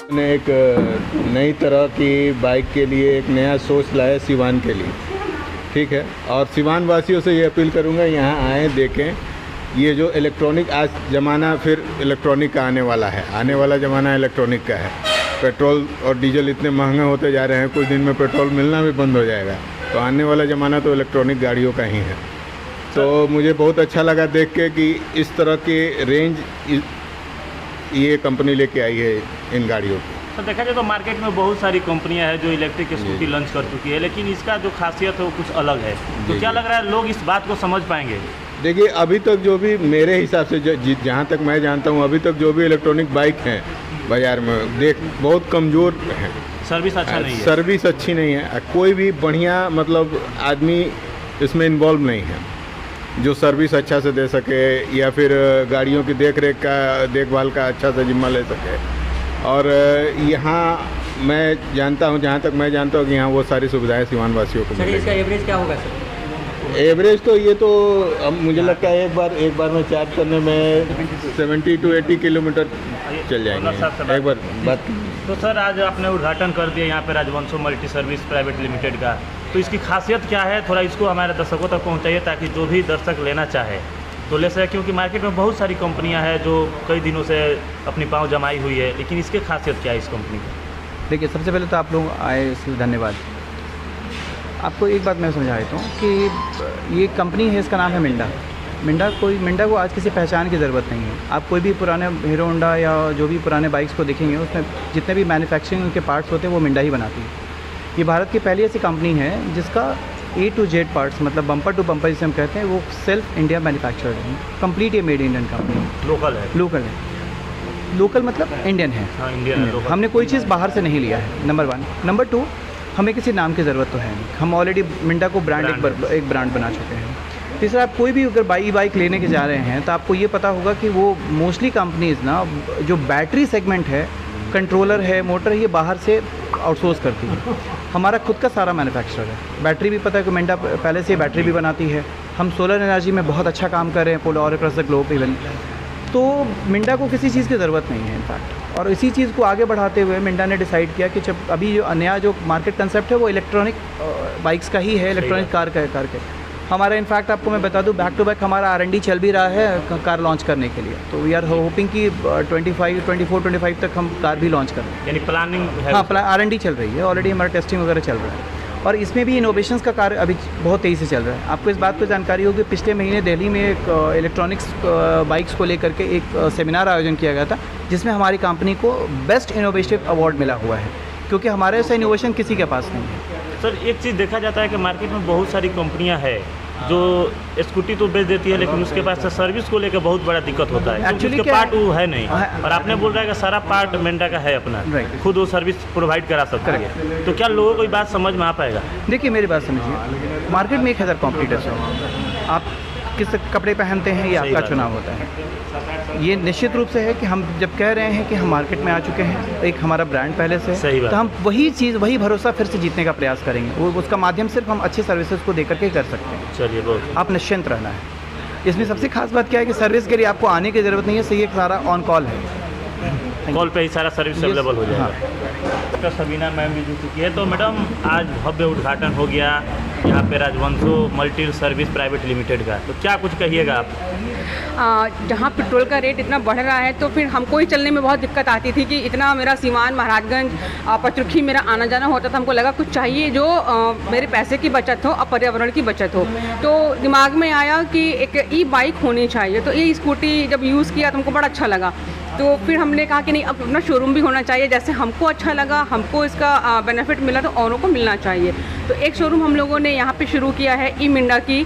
ने एक नई तरह की बाइक के लिए एक नया सोच लाया सिवान के लिए, ठीक है। और सिवान वासियों से ये अपील करूँगा, यहाँ आएँ, देखें। ये जो इलेक्ट्रॉनिक आज ज़माना फिर इलेक्ट्रॉनिक का आने वाला है, आने वाला ज़माना इलेक्ट्रॉनिक का है। पेट्रोल और डीजल इतने महंगे होते जा रहे हैं, कुछ दिन में पेट्रोल मिलना भी बंद हो जाएगा। तो आने वाला ज़माना तो इलेक्ट्रॉनिक गाड़ियों का ही है। तो मुझे बहुत अच्छा लगा देख के कि इस तरह के रेंज ये कंपनी लेके आई है इन गाड़ियों की। तो देखा जाए तो मार्केट में बहुत सारी कंपनियां हैं जो इलेक्ट्रिक स्कूटी लॉन्च कर चुकी है, लेकिन इसका जो खासियत है वो कुछ अलग है। तो क्या लग रहा है लोग इस बात को समझ पाएंगे? देखिए, अभी तक जो भी मेरे हिसाब से जहाँ तक मैं जानता हूँ, अभी तक जो भी इलेक्ट्रॉनिक बाइक हैं बाज़ार में बहुत कमज़ोर हैं। सर्विस अच्छा नहीं है, सर्विस अच्छी नहीं है। कोई भी बढ़िया मतलब आदमी इसमें इन्वॉल्व नहीं है जो सर्विस अच्छा से दे सके या फिर गाड़ियों की देखभाल का अच्छा से जिम्मा ले सके। और यहाँ मैं जानता हूँ, जहाँ तक मैं जानता हूँ कि यहाँ वो सारी सुविधाएं सीवान वासियों को मिलेगी। इसका एवरेज क्या होगा सर? एवरेज तो ये तो अब मुझे लगता है एक बार में चार्ज करने में 70 to 80 किलोमीटर चल जाएंगे। एक बार बात। तो सर आज आपने उद्घाटन कर दिया यहाँ पे राजवंशो मल्टी सर्विस प्राइवेट लिमिटेड का, तो इसकी खासियत क्या है? थोड़ा इसको हमारे दर्शकों तक पहुँचाइए ताकि जो भी दर्शक लेना चाहे तो ले सके, क्योंकि मार्केट में बहुत सारी कंपनियां हैं जो कई दिनों से अपनी पाँव जमाई हुई है, लेकिन इसकी खासियत क्या है इस कंपनी की? देखिए, सबसे पहले तो आप लोग आए इसलिए धन्यवाद। आपको एक बात मैं समझा देता हूँ कि ये कंपनी है, इसका नाम है मिंडा को आज किसी पहचान की ज़रूरत नहीं है। आप कोई भी पुराने हीरो होंडा या जो भी पुराने बाइक्स को देखेंगे, उसमें जितने भी मैन्युफैक्चरिंग के पार्ट्स होते हैं वो मिंडा ही बनाती है। ये भारत की पहली ऐसी कंपनी है जिसका A to Z पार्ट्स, मतलब बम्पर टू बम्पर जिसे हम कहते हैं, वो सेल्फ इंडिया मैन्युफैक्चर्ड है। कंप्लीट ये मेड इंडियन कंपनी है। लोकल मतलब इंडियन है। हाँ, इंडियन है। हमने कोई चीज़ बाहर से नहीं लिया है, नंबर 1। नंबर 2, हमें किसी नाम की ज़रूरत तो है नहीं। हम ऑलरेडी मिंडा को एक ब्रांड बना चुके हैं। तीसरा, आप कोई भी अगर बाइक लेने के जा रहे हैं तो आपको ये पता होगा कि वो मोस्टली कंपनीज़ ना जो बैटरी सेगमेंट है, कंट्रोलर है, मोटर है, ये बाहर से आउटसोर्स करती है। हमारा खुद का सारा मैन्युफैक्चरर है। बैटरी भी पता है कि मिंडा पहले से बैटरी भी बनाती है। हम सोलर एनर्जी में बहुत अच्छा काम कर रहे हैं पूरे all across the globe even. तो मिंडा को किसी चीज़ की ज़रूरत नहीं है इनफैक्ट। और इसी चीज़ को आगे बढ़ाते हुए मिंडा ने डिसाइड किया कि जब अभी जो नया जो मार्केट कंसेप्ट है वो इलेक्ट्रॉनिक बाइक्स का ही है, इलेक्ट्रॉनिक कार का हमारा इनफैक्ट आपको मैं बता दूं, बैक टू बैक हमारा R&D चल भी रहा है कार लॉन्च करने के लिए। तो वी आर होपिंग कि 24-25 तक हम कार भी लॉन्च करें। यानी प्लानिंग है? हाँ, R&D चल रही है, ऑलरेडी हमारा टेस्टिंग वगैरह चल रहा है। और इसमें भी इनोवेशंस का कार्य अभी बहुत तेज़ी से चल रहा है। आपको इस बात पर जानकारी होगी, पिछले महीने दिल्ली में एक इलेक्ट्रॉनिक्स बाइक्स को लेकर के एक सेमिनार आयोजन किया गया था, जिसमें हमारी कंपनी को बेस्ट इनोवेटिव अवार्ड मिला हुआ है, क्योंकि हमारे ऐसा इनोवेशन किसी के पास नहीं है। सर, एक चीज़ देखा जाता है कि मार्केट में बहुत सारी कंपनियां हैं जो स्कूटी तो बेच देती है, लेकिन उसके पास सर्विस को लेकर बहुत बड़ा दिक्कत होता है। एक्चुअली उसके पार्ट वो है नहीं, और आपने बोल रहा है कि सारा पार्ट मिंडा का है अपना, खुद वो सर्विस प्रोवाइड करा सकता है। तो क्या लोगों को ये बात समझ में आ पाएगा? देखिए, मेरी बात समझिए, मार्केट में 1000 कॉम्पिटिटर्स हैं। आप किस कपड़े पहनते हैं ये आपका चुनाव होता है। ये निश्चित रूप से है कि हम जब कह रहे हैं कि हम मार्केट में आ चुके हैं, एक हमारा ब्रांड पहले से, तो हम वही चीज़, वही भरोसा फिर से जीतने का प्रयास करेंगे। वो उसका माध्यम सिर्फ हम अच्छी सर्विसेज को देकर के कर सकते हैं। चलिए, बहुत आप निश्चिंत रहना है। इसमें सबसे खास बात क्या है कि सर्विस के लिए आपको आने की ज़रूरत नहीं है। सही, एक सारा ऑन कॉल है, कॉल पे ही सारा सर्विस अवेलेबल हो जाएगा। हाँ। तो सबीना मैम भी जुड़ चुकी है। तो मैडम, आज भव्य उद्घाटन हो गया यहाँ पे राजवंशो मल्टी सर्विस प्राइवेट लिमिटेड का, तो क्या कुछ कहिएगा आप? जहाँ पेट्रोल का रेट इतना बढ़ रहा है तो फिर हमको ही चलने में बहुत दिक्कत आती थी कि इतना मेरा सीवान, महाराजगंज, पचरुखी मेरा आना जाना होता था। हमको लगा कुछ चाहिए जो मेरे पैसे की बचत हो और पर्यावरण की बचत हो। तो दिमाग में आया कि एक ई-बाइक होनी चाहिए। तो ये स्कूटी जब यूज़ किया तो हमको बड़ा अच्छा लगा। तो फिर हमने कहा कि नहीं, अब अपना शोरूम भी होना चाहिए। जैसे हमको अच्छा लगा, हमको इसका बेनिफिट मिला, तो औरों को मिलना चाहिए। तो एक शोरूम हम लोगों ने यहाँ पे शुरू किया है ई मिंडा की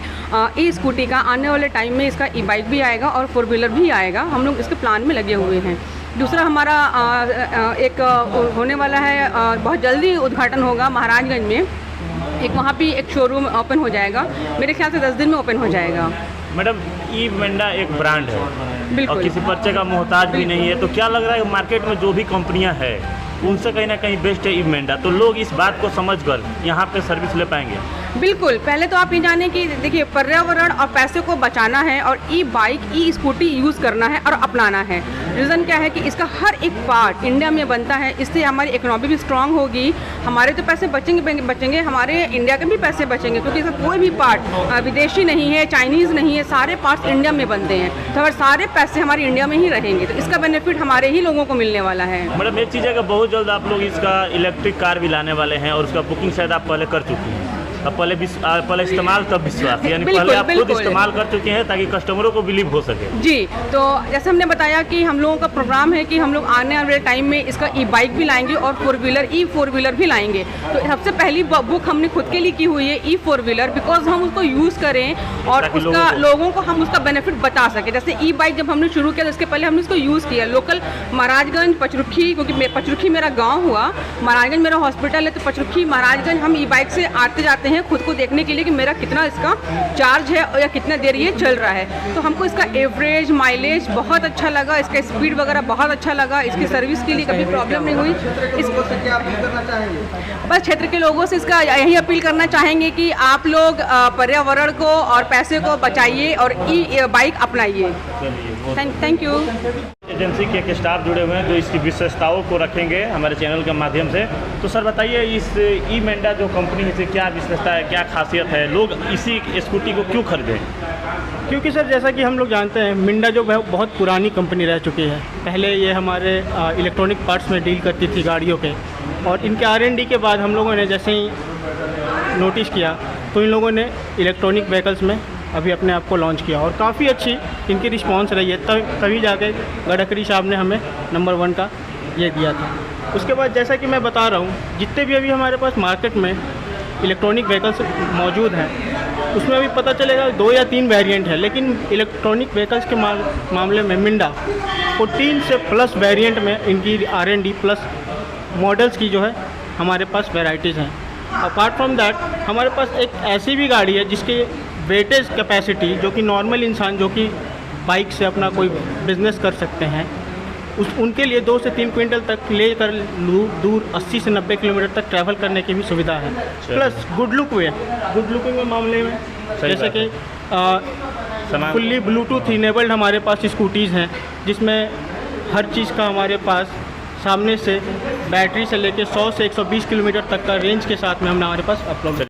ई स्कूटी का। आने वाले टाइम में इसका ई बाइक भी आएगा और 4 व्हीलर भी आएगा। हम लोग इसके प्लान में लगे हुए हैं। दूसरा हमारा एक होने वाला है, बहुत जल्दी उद्घाटन होगा महाराजगंज में। एक वहाँ भी एक शोरूम ओपन हो जाएगा, मेरे ख्याल से 10 दिन में ओपन हो जाएगा। मैडम, ई मिंडा एक ब्रांड है और किसी पर्चे का मोहताज भी नहीं है। तो क्या लग रहा है मार्केट में जो भी कंपनियां हैं उनसे कहीं ना कहीं बेस्ट है ई मिंडा, तो लोग इस बात को समझकर यहाँ पे सर्विस ले पाएंगे? बिल्कुल, पहले तो आप ये जानें कि देखिए पर्यावरण और पैसे को बचाना है और ई बाइक, ई स्कूटी यूज़ करना है और अपनाना है। रीज़न क्या है कि इसका हर एक पार्ट इंडिया में बनता है, इससे हमारी इकोनॉमी भी स्ट्रांग होगी, हमारे तो पैसे बचेंगे, हमारे इंडिया के भी पैसे बचेंगे, क्योंकि इसका कोई भी पार्ट विदेशी नहीं है, चाइनीज़ नहीं है, सारे पार्ट्स इंडिया में बनते हैं, तो अगर सारे पैसे हमारे इंडिया में ही रहेंगे तो इसका बेनिफिट हमारे ही लोगों को मिलने वाला है। मैडम एक चीज़ है कि बहुत जल्द आप लोग इसका इलेक्ट्रिक कार भी लाने वाले हैं और उसका बुकिंग शायद आप पहले कर चुकी हैं। अब पहले इस्तेमाल तब विश्वास, यानी पहले आप खुद इस्तेमाल कर चुके हैं ताकि कस्टमरों को बिलीव हो सके। जी, तो जैसे हमने बताया कि हम लोगों का प्रोग्राम है कि हम लोग आने वाले टाइम में इसका ई बाइक भी लाएंगे और फोर व्हीलर भी लाएंगे। तो सबसे पहली बुक हमने खुद के लिए की हुई है ई फोर व्हीलर, बिकॉज हम उसको यूज़ करें और उसका लोगों को हम उसका बेनिफिट बता सकें। जैसे ई बाइक जब हमने शुरू किया तो इसके पहले हमने इसको यूज़ किया लोकल महाराजगंज, पचरुखी, क्योंकि पचरुखी मेरा गाँव हुआ, महाराजगंज मेरा हॉस्पिटल है, तो पचरुखी महाराजगंज हम ई बाइक से आते जाते हैं खुद को देखने के लिए कि मेरा कितना इसका चार्ज है या कितना देर ये चल रहा है। तो हमको इसका एवरेज माइलेज बहुत अच्छा लगा, इसका स्पीड वगैरह बहुत अच्छा लगा, इसकी सर्विस के लिए कभी प्रॉब्लम नहीं हुई। बस क्षेत्र के लोगों से इसका यही अपील करना चाहेंगे कि आप लोग पर्यावरण को और पैसे को बचाइए और ई बाइक अपनाइए। Thank you. एजेंसी के एक स्टाफ जुड़े हुए हैं जो इसकी विशेषताओं को रखेंगे हमारे चैनल के माध्यम से। तो सर बताइए, इस ई मेंढा जो कंपनी है, क्या विशेषता है, क्या खासियत है, लोग इसी स्कूटी को क्यों खरीदें? क्योंकि सर जैसा कि हम लोग जानते हैं मिंडा जो है बहुत पुरानी कंपनी रह चुकी है। पहले ये हमारे इलेक्ट्रॉनिक पार्ट्स में डील करती थी गाड़ियों के, और इनके R&D के बाद हम लोगों ने जैसे ही नोटिस किया तो इन लोगों ने इलेक्ट्रॉनिक व्हीकल्स में अभी अपने आप को लॉन्च किया और काफ़ी अच्छी इनकी रिस्पांस रही है। तभी जाके गडकरी साहब ने हमें नंबर 1 का ये दिया था। उसके बाद जैसा कि मैं बता रहा हूँ, जितने भी अभी हमारे पास मार्केट में इलेक्ट्रॉनिक व्हीकल्स मौजूद हैं उसमें अभी पता चलेगा 2 या 3 वेरिएंट है, लेकिन इलेक्ट्रॉनिक व्हीकल्स के मामले में मिंडा 14 से प्लस वेरिएंट में इनकी R&D प्लस मॉडल्स की जो है हमारे पास वेराइटीज़ हैं। अपार्ट फ्रॉम दैट हमारे पास एक ऐसी भी गाड़ी है जिसके वेटेज कैपेसिटी, जो कि नॉर्मल इंसान जो कि बाइक से अपना कोई बिज़नेस कर सकते हैं, उनके लिए 2 से 3 क्विंटल तक लेकर दूर 80 से 90 किलोमीटर तक ट्रैवल करने की भी सुविधा है। प्लस गुड लुकिंग में मामले में जैसे कि फुल्ली ब्लूटूथ इनेबल्ड हमारे पास स्कूटीज़ हैं, जिसमें हर चीज़ का हमारे पास सामने से बैटरी से लेकर 100 से 120 किलोमीटर तक का रेंज के साथ में हमारे पास अपलोड